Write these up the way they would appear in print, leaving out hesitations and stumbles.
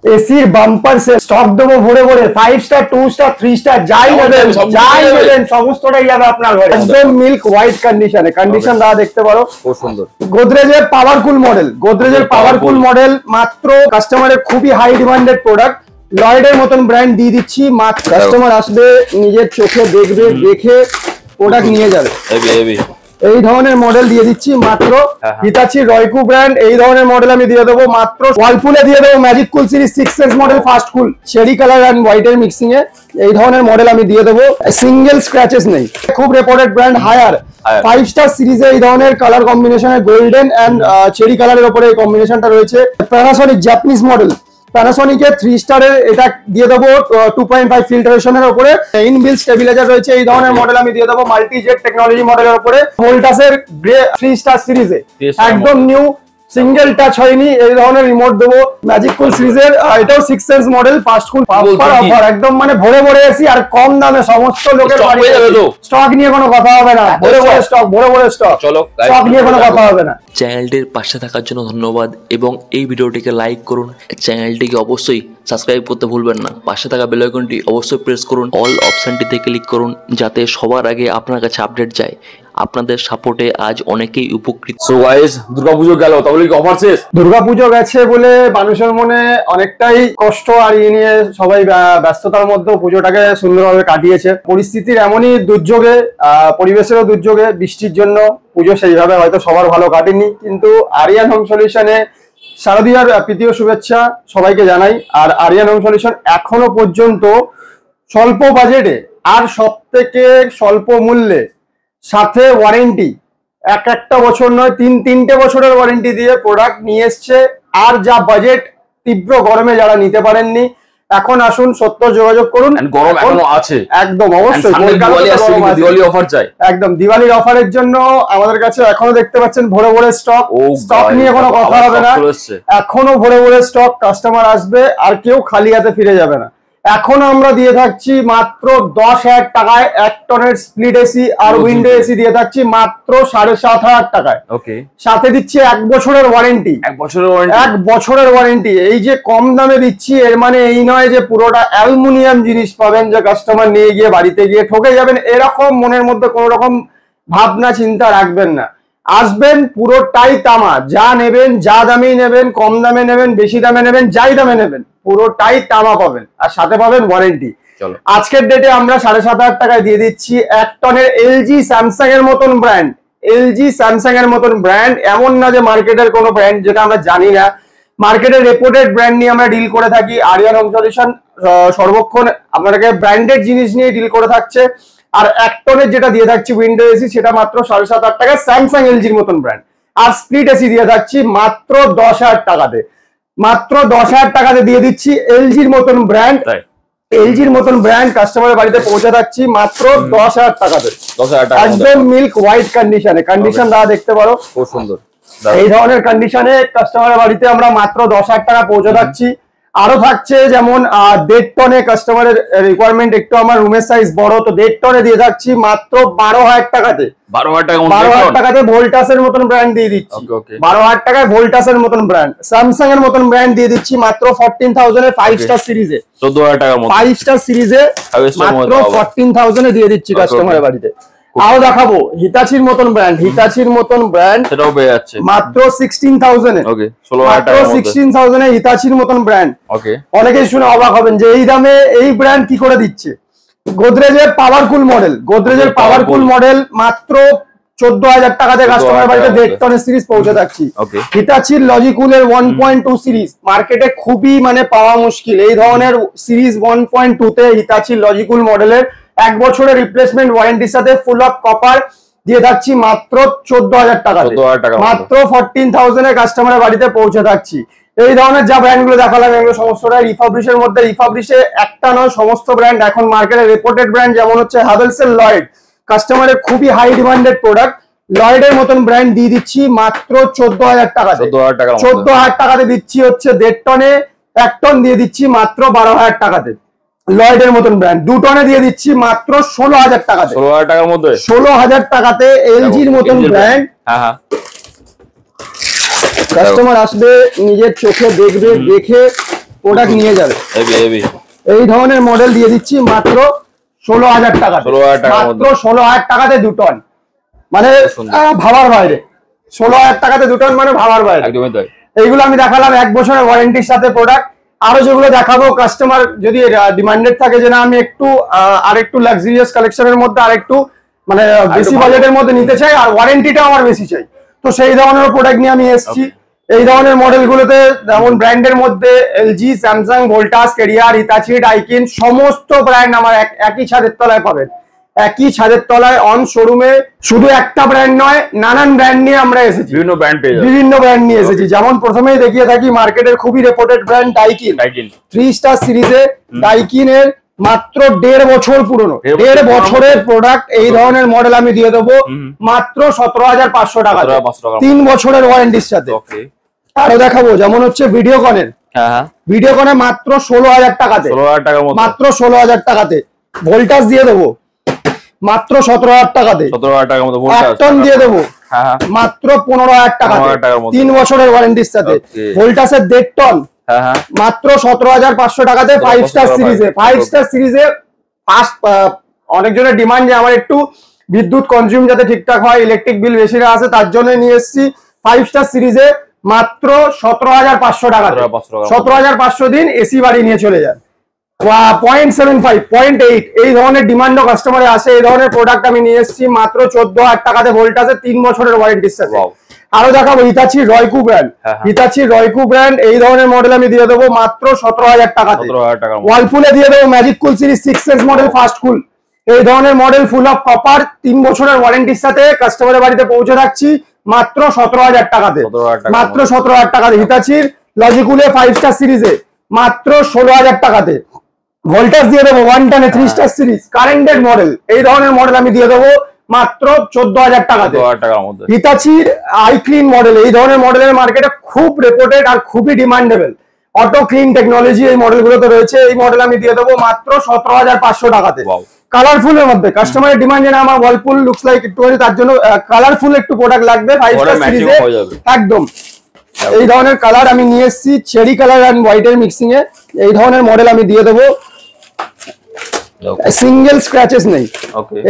এসির bumper sell stock দেবো ভরে ভরে, 5 স্টার 2 স্টার 3 স্টার যাই নেবেন সমস্তটাই যাবে আপনার ঘরে। একদম মিল্ক হোয়াইট কন্ডিশন দাদা দেখতে পারো, খুব সুন্দর। গোদরেজের পাওয়ারফুল মডেল মাত্র কাস্টমারের খুবই হাই ডিমান্ডেড প্রোডাক্ট। লয়েডের মতন ব্র্যান্ড দিয়ে দিচ্ছি, মাত্র কাস্টমার আসবে নিজের চোখে দেখবে, দেখে প্রোডাক্ট নিয়ে যাবে। এই ধরনের মডেল দিয়ে দিচ্ছি মাত্র। হিতাচি রয়কু ব্র্যান্ড এই ধরনের মডেল আমি দিয়ে দেবো মাত্র। ওয়ালপুলে দিয়ে দেবো magic cool series 6S model first cool, cherry colour and white এর মিক্সিং এ এই ধরনের মডেল আমি দিয়ে দেবো। সিঙ্গেল স্ক্র্যাচেস নেই, খুব রেপুটেড ব্র্যান্ড হায়ার 5 স্টার সিরিজে এই ধরনের কালার কম্বিনেশনে গোল্ডেন এন্ড চেরি কালারের উপরে এই কম্বিনেশনটা রয়েছে। প্যানাসোনিক জাপানিজ মডেল, প্যানাসোনিকের 3 স্টারের এটা দিয়ে দেবো 2.5 ফিল্টারেশনের উপরে, ইনবিল্ট স্টেবিলাইজার রয়েছে এই ধরনের মডেল আমি দিয়ে দেবো মাল্টি জেট টেকনোলজি মডেলের উপরে। ভোল্টাসের গ্রে 3 স্টার সিরিজে একদম নিউ, সিঙ্গেল টাচ হয়নি এই ধরনের রিমোট দেবো। ম্যাজিক কুল সিরিজের এটাও 6S মডেল ফার্স্ট কুল, অফার একদম মানে ভরে ভরে এসি আর কম দামে সমস্ত লোকের স্টক নিয়ে কোনো কথা হবে না, ভরে ভরে স্টক নিয়ে কোনো কথা হবে না। চ্যানেলটির পাশে থাকার জন্য ধন্যবাদ এবং এই ভিডিওটিকে লাইক করুন। চ্যানেলটিকে অবশ্যই সাবস্ক্রাইব করতে ভুলবেন না। পাশে থাকা বেল আইকনটি অবশ্যই প্রেস করুন, অল অপশনটিতে ক্লিক করুন যাতে সবার আগে আপনার কাছে আপডেট যায়। আপনাদের সাপোর্টে আজ অনেকেই উপকৃত। সো গাইস, দুর্গাপুজো গেল, তাহলে কি অফার শেষ? দুর্গাপুজো গেছে বলে মানুষের মনে অনেকটাই কষ্ট, আর এই নিয়ে সবাই ব্যস্ততার মধ্যে পুজোটাকে সুন্দরভাবে কাটিয়েছে। পরিস্থিতির এমনই দুর্যোগে, পরিবেশেরও দুর্যোগে, বৃষ্টির জন্য পুজো সেইভাবে হয়তো সবার ভালো কাটেনি, কিন্তু আরিয়ান হোম সলিউশনে শারদীয়ার প্রীতীয় শুভেচ্ছা সবাইকে জানাই। আর আরিয়ান হোম সলিউশন এখনো পর্যন্ত স্বল্প বাজেটে আর সব থেকে স্বল্প মূল্যে, সাথে ওয়ারেন্টি, একটা বছর নয় 3 বছরের ওয়ারেন্টি দিয়ে প্রোডাক্ট নিয়ে এসছে। আর যা বাজেট, তীব্র গরমে যারা নিতে পারেননি এখন আসুন, সত্য যোগাযোগ করুন। গরম এখনো আছে একদম, অবশ্যই দিওয়ালি অফার চাই, একদম দিওয়ালির অফারের জন্য আমাদের কাছে এখনো দেখতে পাচ্ছেন ভরে ভরে স্টক নিয়ে কোনো কথা হবে না, এখনো ভরে ভরে স্টক। কাস্টমার আসবে আর কেউ খালি হাতে ফিরে যাবে না। এখন আমরা দিয়ে থাকছি মাত্র 10,000 টাকায় 1 টনের স্প্লিট এসি আর উইন্ডো এসি দিয়ে থাকছি মাত্র 7,500 টাকায়। ওকে, সাথে দিচ্ছি 1 বছরের ওয়ারেন্টি। 1 বছরের ওয়ারেন্টি। এই যে কম দামে দিচ্ছি এর মানে এই নয় যে পুরোটা অ্যালুমিনিয়াম জিনিস পাবেন যে কাস্টমার নিয়ে গিয়ে বাড়িতে গিয়ে ঠকে যাবেন, এরকম মনের মধ্যে কোনো রকম ভাবনা চিন্তা রাখবেন না। আসবেন পুরোটাই তামা, যা নেবেন, যা দামে নেবেন, কম দামে নেবেন, বেশি দামে নেবেন, যাই দামে নেবেন, পুরোটাই তামা পাবেন আর সাথে পাবেন ওয়ারেন্টি। আজকের ডেটে আমরা 7,500 টাকায় দিয়ে দিচ্ছি 1 টনের এলজি স্যামসাং এর মতন ব্র্যান্ড। এলজি স্যামসাং এর মতন ব্র্যান্ড, এমন না যে মার্কেটের কোনো ব্র্যান্ড যেটা আমরা জানি না, মার্কেটের রেপুটেড ব্র্যান্ড নিয়ে আমরা ডিল করে থাকি। আরিয়ান হোম সলিউশন সর্বক্ষণ আপনাকে ব্র্যান্ডেড জিনিস নিয়ে ডিল করে থাকছে। আর 1 টনের যেটা দিয়ে থাকছি উইন্ডো এসি, সেটা মাত্র 7,500 টাকায় স্যামসাং এলজির মতন ব্র্যান্ড। আর স্প্লিট এসি দিয়ে থাকছি মাত্র 10,000 টাকাতে, মাত্র 10,000 টাকাতে দিয়ে দিচ্ছি এলজির মতন ব্র্যান্ড। এলজির মতন ব্র্যান্ড কাস্টমারের বাড়িতে পৌঁছে থাকছি মাত্র 10,000 টাকাতে, একদম মিল্ক হোয়াইট কন্ডিশন দাদা দেখতে পারো, খুব সুন্দর। এই ধরনের কন্ডিশনে কাস্টমারের বাড়িতে আমরা মাত্র 10,000 টাকা পৌঁছে থাকছি। আরো থাকছে যেমন 1.5 টনে কাস্টমারের রিকোয়ারমেন্ট, একটু আমার রুমের সাইজ বড়, তো 1.5 টনে দিয়ে থাকছি মাত্র 12,000 টাকাতে। 12,000 টাকাতে ভোল্টাসের মতন ব্র্যান্ড দিয়ে দিচ্ছি। 12,000 টাকায় ভোল্টাসের মতন ব্র্যান্ড, স্যামসাং এর মতন ব্র্যান্ড দিয়ে দিচ্ছি মাত্র 14,000 এর 5 স্টার সিরিজে, 14,000 টাকার মধ্যে 5 স্টার সিরিজে মাত্র 14,000 এ দিয়ে দিচ্ছি কাস্টমারের বাড়িতে। আরো দেখাবো হিতাচির মতন ব্র্যান্ড, সেটাও পেয়ে যাচ্ছে মাত্র 16,000 এ। ওকে, 16,000 টাকা, 16,000 এ হিতাচির মতন ব্র্যান্ড। ওকে, অনেকেই শুনে অবাক হবেন যে এই দামে এই ব্র্যান্ড কি করে দিচ্ছে। গোদরেজের পাওয়ারফুল মডেল মাত্র 14,000 টাকাতে কাস্টমার বাড়িতে 1.5 টনের সিরিজ পৌঁছে থাকছি। হিতাচির লজিকুলের 1.2 সিরিজ মার্কেটে খুবই মানে পাওয়া মুশকিল, এই ধরনের সিরিজ 1.2 তে হিতাচির লজিকুল মডেলের 1 বছরের রিপ্লেসমেন্ট ওয়ারেন্টির সাথে ফুল অফ কপার দিয়ে থাকছি মাত্র 14,000 টাকাতে, মাত্র 14,000 এর কাস্টমারের বাড়িতে পৌঁছে থাকছি। এই ধরনের যা ব্র্যান্ড গুলো দেখালাম এগুলো সমস্তটা রিফাবলিশের মধ্যে। রিফাবলিশে একটা নয়, সমস্ত ব্র্যান্ড এখন মার্কেটে রেপুটেড ব্র্যান্ড, যেমন হচ্ছে হ্যাভেলস এর লয়েড, কাস্টমারের খুবই হাই ডিমান্ডেড প্রোডাক্ট। লয়েডের মতন ব্র্যান্ড দিয়ে দিচ্ছি মাত্র 14,000 টাকাতে। 14,000 টাকাতে দিচ্ছি হচ্ছে 1.5 টনে, 1 টন দিয়ে দিচ্ছি মাত্র 12,000 টাকাতে। লয়েডের মতন ব্র্যান্ড 2 টনে দিয়ে দিচ্ছি মাত্র 16,000 টাকাতে। 16,000 টাকার মধ্যে 16,000 টাকাতে এলজির মতন ব্র্যান্ড। কাস্টমার আসবে নিজের চোখে দেখবে, দেখে প্রোডাক্ট নিয়ে যাবে। এই ধরনের মডেল দিয়ে দিচ্ছি মাত্র 16,000 টাকা, মাত্র 16,000 টাকাতে 2 টন, মানে ভাবার বাইরে। 16,000 টাকাতে 2 টন মানে ভাবার বাইরে। এইগুলো আমি দেখালাম 1 বছরের ওয়ারেন্টির সাথে প্রোডাক্ট। আরো যেগুলো দেখাবো কাস্টমার যদি ডিমান্ডেড থাকে যে না আমি একটু আরেকটু লাক্সারিয়াস কালেকশনের মধ্যে আরেকটু মানে বেশি বাজেটের মধ্যে নিতে চাই আর ওয়ারেন্টিটা আমার বেশি চাই, তো সেই ধরনের প্রোডাক্ট নিয়ে আমি এসেছি। এই ধরনের মডেলগুলোতে যেমন ব্র্যান্ডের মধ্যে LG, Samsung, Voltas, career, হিতাচি, Daikin সমস্ত ব্র্যান্ড আমার একই ছাদের তলায় পাবেন। একই ছাদের তলায় অন শোরুমে শুধু একটা ব্র্যান্ড নয়, নানান ব্র্যান্ড নিয়ে আমরা এসেছি, বিভিন্ন ব্র্যান্ড নিয়ে এসেছি। যেমন প্রথমেই দেখিয়ে থাকি মার্কেটের খুবই রেপুটেড ব্র্যান্ড ডাইকিন। 3 স্টার সিরিজে ডাইকিনের মাত্র 1.5 বছর পুরনো, 1.5 বছরের প্রোডাক্ট। এই ধরনের মডেল আমি দিয়ে দেবো মাত্র 17,500 টাকা, 3 বছরের ওয়ারেন্টির সাথে। আরো দেখাবো যেমন হচ্ছে ভিডিওকনের, ভিডিওকনে মাত্র 16,000 টাকাতে, মাত্র 16,000 টাকাতে। ভোল্টাস দিয়ে দেবো মাত্র 17,000 টাকাতে, 1 টন দিয়ে দেবো মাত্র 15,000 টাকাতে, 3 বছরের ওয়ারেন্টির সাথে। ভোল্টাসের 1.5 টন মাত্র 17,500 টাকাতে 5 স্টার সিরিজে। 5 স্টার সিরিজে অনেকজনের ডিমান্ড যে আমার একটু বিদ্যুৎ কনজিউম যাতে ঠিকঠাক হয়, ইলেকট্রিক বিল বেশি না আসে, তার জন্য নিয়ে এসেছি 5 স্টার সিরিজে মাত্র 17,500 টাকাতে। 17,500 দিন এসি বাড়ি নিয়ে চলে যান। 0.75, 0.8 এই ধরনের ডিমান্ডও কাস্টমারে আসে। এই ধরনের প্রোডাক্ট আমি নিয়ে এসেছি মাত্র 14,000 টাকাতে ভোল্টাসে, 3 বছরের ওয়ারেন্টির সাথে। আরো দেখাবো হিতাচি রয়কু ব্র্যান্ড, হিতাচি রয়কু ব্র্যান্ড এই ধরনের মডেল আমি দিয়ে দেবো মাত্র 17,000 টাকাতে। ওয়ালপুলে দিয়ে দেবো magic cool series 6 sense model fast কুল। এই ধরনের মডেল ফুল অফ কপার 3 বছরের ওয়ারেন্টির সাথে কাস্টমারের বাড়িতে পৌঁছে রাখছি মাত্র 17,000 টাকাতে, মাত্র 17,000 টাকাতে। হিতাচির লজিকুলে 5 স্টার সিরিজে মাত্র 16,000 টাকাতে। ভোল্টাস দিয়ে দেবো 1 টনে 3 স্টার সিরিজ কারেন্টেড মডেল। এই ধরনের মডেল আমি দিয়ে দেবো মাত্র 14,000 টাকাতে। হিতাচির আই ক্লিন মডেল, এই ধরনের মডেলের মার্কেটে খুব রেপুটেড আর খুবই ডিমান্ডেবল। অটো ক্লিন টেকনোলজি এই মডেলগুলোতে রয়েছে। এই মডেল আমি দিয়ে দেবো মাত্র 17,500 টাকাতে। কালারফুলের মধ্যে কাস্টমারের ডিমান্ড যেন আমার ওয়ালপুল লুকস লাইক একটু, তার জন্য কালারফুল একটু প্রোডাক্ট লাগবে 5 স্টার সিরিজে একদম। এই ধরনের কালার আমি নিয়ে এসেছি চেরি কালার এন্ড হোয়াইটের মিক্সিং এ। এই ধরনের মডেল আমি দিয়ে দেবো, সিঙ্গেল স্ক্র্যাচেস নেই।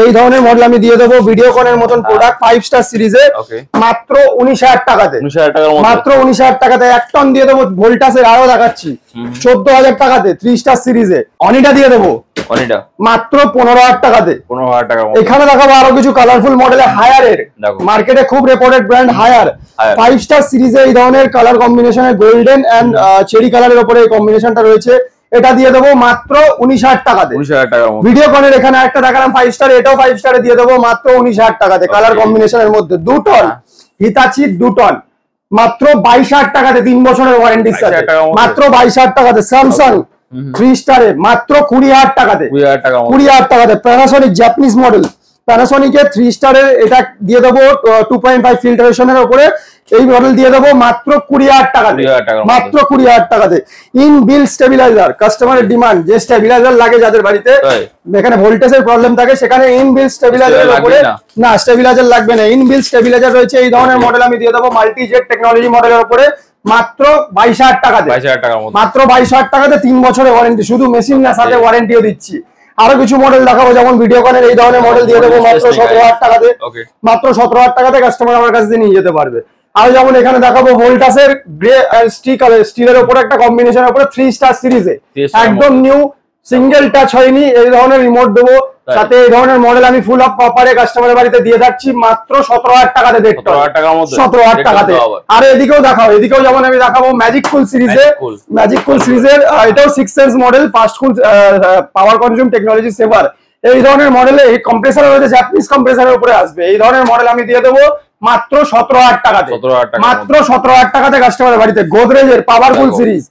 এই ধরনের মডেল আমি দিয়ে দেবো ভিডিওকনের মতন প্রোডাক্ট 5 স্টার সিরিজে মাত্র 19,000 টাকাতে, মাত্র 19,000 টাকাতে। 1 টন দিয়ে দেবো ভোল্টাসের, আরো দেখাচ্ছি 14,000 টাকাতে 3 স্টার সিরিজে। অনিটা দিয়ে দেবো মাত্র 15,000 টাকাতে। এখানে দেখাবো আরো কিছু কালারফুল মডেলের হায়ারের, মার্কেটে খুব রেপুটেড ব্র্যান্ড হায়ার 5 স্টার সিরিজে। এই ধরনের কালার কম্বিনেশনের গোল্ডেন এন্ড চেরি কালারের উপরে এই কম্বিনেশনটা রয়েছে। এটা দিয়ে দেবো মাত্র 19,000 টাকাতে। ভিডিওকনের এখানে একটা দেখালাম 5 স্টার, এটাও 5 স্টারে দিয়ে দেবো মাত্র 19,000 টাকাতে কালার কম্বিনেশনের মধ্যে। 2 টন হিতাচি 2 টন মাত্র 22,000 টাকাতে, 3 বছরের ওয়ারেন্টির সাথে মাত্র 22,000 টাকাতে। স্যামসাং 3 স্টারে মাত্র 20,000 টাকাতে, 20,000 টাকাতে। প্যানাসোনিক জাপানিজ মডেল, প্যানাসোনিকের 3 স্টারের এটা দিয়ে দেবো 2.5 ফিল্টারেশনের উপরে। এই মডেল দিয়ে দেবো মাত্র 20,000 টাকাতে, মাত্র 20,000 টাকাতে। ইন বিল স্টেবিলাইজার, কাস্টমারের ডিমান্ড যে স্টেবিলাইজার লাগে যাদের বাড়িতে যেখানে ভোল্টেজের প্রবলেম থাকে সেখানে ইন বিল স্টেবিলাইজারের উপরে না, স্টেবিলাইজার লাগবে না, ইন বিল স্টেবিলাইজার রয়েছে। এই ধরনের মডেল আমি দিয়ে দেবো মাল্টি জেট টেকনোলজি মডেলের উপরে মাত্র 22,000 টাকাতে, মাত্র 22,000 টাকাতে 3 বছরের ওয়ারেন্টি। শুধু মেশিন না, সাথে ওয়ারেন্টিও দিচ্ছি। আরো কিছু মডেল দেখাবো যেমন ভিডিওকনের এই ধরনের মডেল দিয়ে দেবো মাত্র 17,000 টাকাতে, মাত্র 17,000 টাকাতে কাস্টমার আমার কাছে নিয়ে যেতে পারবে। আর যেমন এখানে দেখাবো ভোল্টাসের গ্রে স্টিলের উপরে একটা কম্বিনেশনের উপরে 3 স্টার সিরিজে একদম নিউ, সিঙ্গেল টাচ হয়নি। এই ধরনের রিমোট দেবো সাথে। এই ধরনের মডেল আমি ফুল অফ কপারে কাস্টমারের বাড়িতে দিয়ে যাচ্ছি মাত্র 17,000 টাকাতে, 17,000 টাকাতে। আর এদিকেও দেখাবো, এদিকেও যেমন আমি দেখাবো ম্যাজিক কুল সিরিজে, ম্যাজিক কুল সিরিজের এটাও 6 সেন্স মডেল, ফাস্ট কুল পাওয়ার কনজিউম টেকনোলজি সেভার। এই ধরনের মডেলে এই কম্প্রেসার রয়েছে জাপানিজ কম্প্রেসারের উপরে আসবে। এই ধরনের মডেল আমি দিয়ে দেবো মাত্র 17,000 টাকাতে, মাত্র 17,000 টাকাতে কাস্টমারের বাড়িতে। গোদরেজের পাওয়ারফুল সিরিজ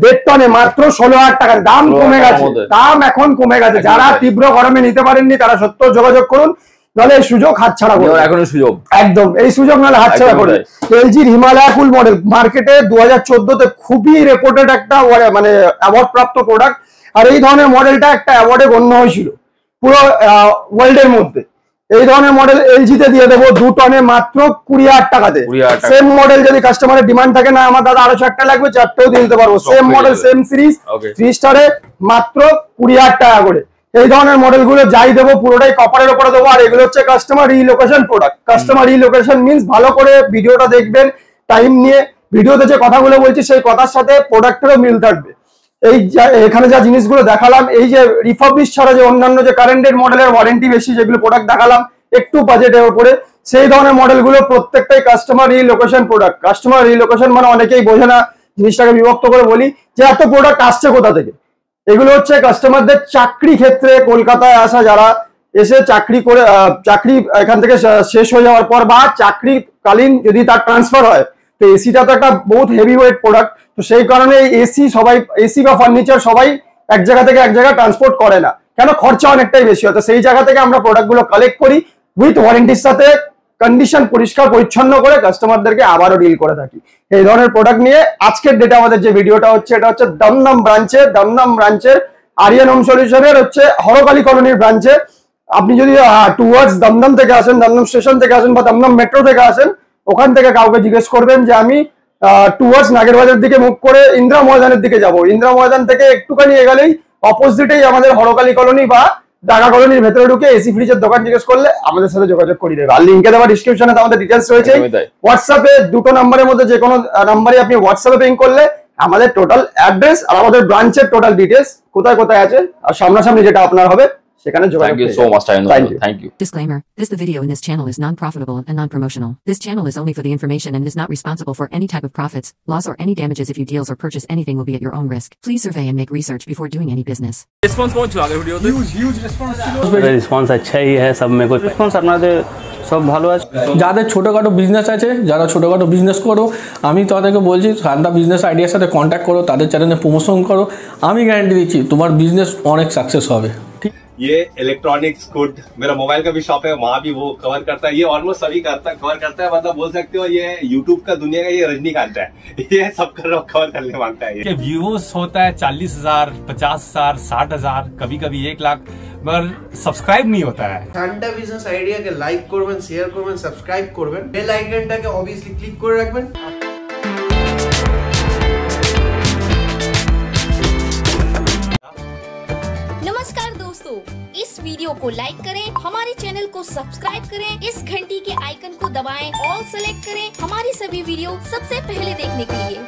1.5 টনে মাত্র 16,000 টাকাতে। দাম কমে গেছে, দাম এখন কমে গেছে। যারা তীব্র গরমে নিতে পারেননি তারা সত্য যোগাযোগ করুন, নাহলে এই সুযোগ হাতছাড়া করুন। এখন সুযোগ একদম, এই সুযোগ নাহলে হাতছাড়া করুন। এলজির হিমালয়া কুল মডেল মার্কেটে 2014-তে খুবই রেপুটেড একটা মানে অ্যাওয়ার্ড প্রাপ্ত প্রোডাক্ট। আর এই ধরনের মডেলটা একটা অ্যাওয়ার্ডে গণ্য হয়েছিল পুরো ওয়ার্ল্ডের মধ্যে। এই ধরনের মডেল এলজি তে দিয়ে দেবো 2 টনে মাত্র 20,000 টাকাতে। সেম মডেল যদি কাস্টমারের ডিমান্ড থাকে না আমার দাদা আরো 4টা লাগবে 4টেও দিয়ে দিতে পারবো। সেম মডেল সেম সিরিজ 3 স্টারে মাত্র 20,000 টাকা করে। এই ধরনের মডেলগুলো যাই দেবো পুরোটাই কপারের উপরে দেবো। আর এগুলো হচ্ছে customer relocation product. Customer relocation means ভালো করে ভিডিওটা দেখবেন, টাইম নিয়ে ভিডিওতে যে কথাগুলো বলছি সেই কথার সাথে প্রোডাক্টেরও মিল থাকবে। এই এখানে যা জিনিসগুলো দেখালাম, এই যে রিফার্বিশ ছাড়া যে অন্যান্য যে কারেন্টেড মডেলের ওয়ারেন্টি বেশি যেগুলো প্রোডাক্ট দেখালাম একটু বাজেটের উপরে, সেই ধরনের মডেলগুলো প্রত্যেকটাই customer relocation product. Customer relocation মানে অনেকেই বোঝে না, জিনিসটাকে বিভক্ত করে বলি যে এত প্রোডাক্ট আসছে কোথা থেকে। এগুলো হচ্ছে কাস্টমারদের চাকরি ক্ষেত্রে কলকাতায় আসা যারা এসে চাকরি করে চাকরি এখান থেকে শেষ হয়ে যাওয়ার পর বা চাকরিকালীন যদি তার ট্রান্সফার হয়, তো এসিটা তো একটা বহুত হেভি ওয়েট প্রোডাক্ট। তো সেই কারণে এসি সবাই এসি বা ফার্নিচার সবাই এক জায়গা থেকে এক জায়গায় ট্রান্সপোর্ট করে না, কেন খরচা অনেকটাই বেশি হয়। তো সেই জায়গা থেকে আমরা প্রোডাক্টগুলো কালেক্ট করি উইথ ওয়ারেন্টির সাথে, কন্ডিশন পরিষ্কার পরিচ্ছন্ন করে কাস্টমারদেরকে আবারও ডিল করে থাকি। এই ধরনের প্রোডাক্ট নিয়ে আজকের ডেটে আমাদের যে ভিডিওটা হচ্ছে এটা হচ্ছে দমদম ব্রাঞ্চের আরিয়ান হোম সলিউশনের হচ্ছে হরকালী কলোনির ব্রাঞ্চে। আপনি যদি টুয়ার্ডস দমদম থেকে আসেন, দমদম স্টেশন থেকে আসেন বা দমদম মেট্রো থেকে আসেন, ওখান থেকে কাউকে জিজ্ঞেস করবেন যে আমি টুয়ার্ডস নাগেরবাজার দিকে মুখ করে ইন্দিরা ময়দানের দিকে যাব। ইন্দিরা ময়দান থেকে একটুখানি এগোলেই অপোজিটেই আমাদের হরকালী কলোনি বা ঢাকা কলোনির ভেতরে ঢুকে এসি ফ্রিজের দোকান জিজ্ঞেস করলে আমাদের সাথে যোগাযোগ করিয়ে দেবে। আর লিঙ্কে দেওয়া ডিসক্রিপশনে আমাদের ডিটেলস রয়েছে। হোয়াটসঅ্যাপে দুটো নাম্বারের মধ্যে যে কোনো নাম্বারে আপনি হোয়াটসঅ্যাপে পিং করলে আমাদের টোটাল অ্যাড্রেস আর আমাদের ব্রাঞ্চের টোটাল ডিটেলস কোথায় কোথায় আছে আর সামনাসামনি যেটা আপনার হবে সেখানে যোগাযোগ। Thank you so much, thank you. Disclaimer: the video in this channel is non-profitable and non-promotional. This channel is only for the information and is not responsible for any type of profits, loss or any damages. If you deals or purchase anything will be at your own risk. Please survey and make research before doing any business. Response কোন ছিল আগের ভিডিওতে? Huge response ছিল। Response अच्छा ही है, सब में कुछ রেসপন্স আপনাদের সব ভালো আছে। যাদের ছোটোখাটো বিজনেস আছে, যারা ছোটোখাটো বিজনেস করো, আমি তাদেরকে বলছি শান্তা বিজনেস আইডিয়ার সাথে কন্ট্যাক্ট করো, তাদের চ্যানেলে প্রমোশন করো। আমি গ্যারান্টি দিচ্ছি তোমার বিজনেস অনেক সাকসেস হবে। ये इलेक्ट्रॉनिक्स गुड, मेरा मोबाइल का भी शॉप है, वहाँ भी वो कवर करता है। ये ऑलमोस्ट सभी कवर करता है, मतलब बोल सकते हो ये यूट्यूब का दुनिया का ये रजनीकांत है, ये सब कवर करने मांगता है। ये व्यूज होता है 40,000, 50,000, 60,000, कभी कभी 1 लाख, मगर सब्सक्राइब नहीं होता है। শান্তা বিজনেস আইডিয়াকে লাইক করবেন, শেয়ার করবেন, সাবস্ক্রাইব করবেন, বেল আইকনটাকে অবভিয়াসলি ক্লিক করে রাখবেন। नमस्कार दोस्तों, इस वीडियो को लाइक करें, हमारे चैनल को सब्सक्राइब करें, इस घंटी के आइकन को दबाएं, ऑल सेलेक्ट करें हमारी सभी वीडियो सबसे पहले देखने के लिए।